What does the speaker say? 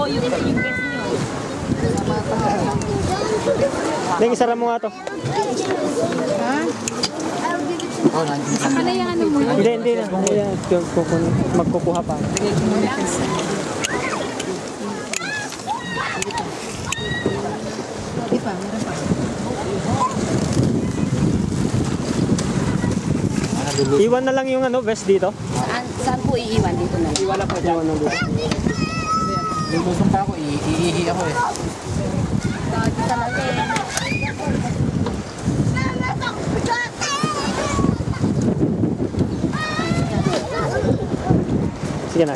yung best niyo. Neng, isara mo nga to. Ha? Saka na yung ano mo. Hindi na. Magkukuha pa. Di pa, meron pa. Iwan na lang yung vest dito. Saan po iiwan? Dito na lang. Iwala po dyan. Iwan na dito. Lulusong pa ako, iihi ako eh. Talaga eh. Sige na.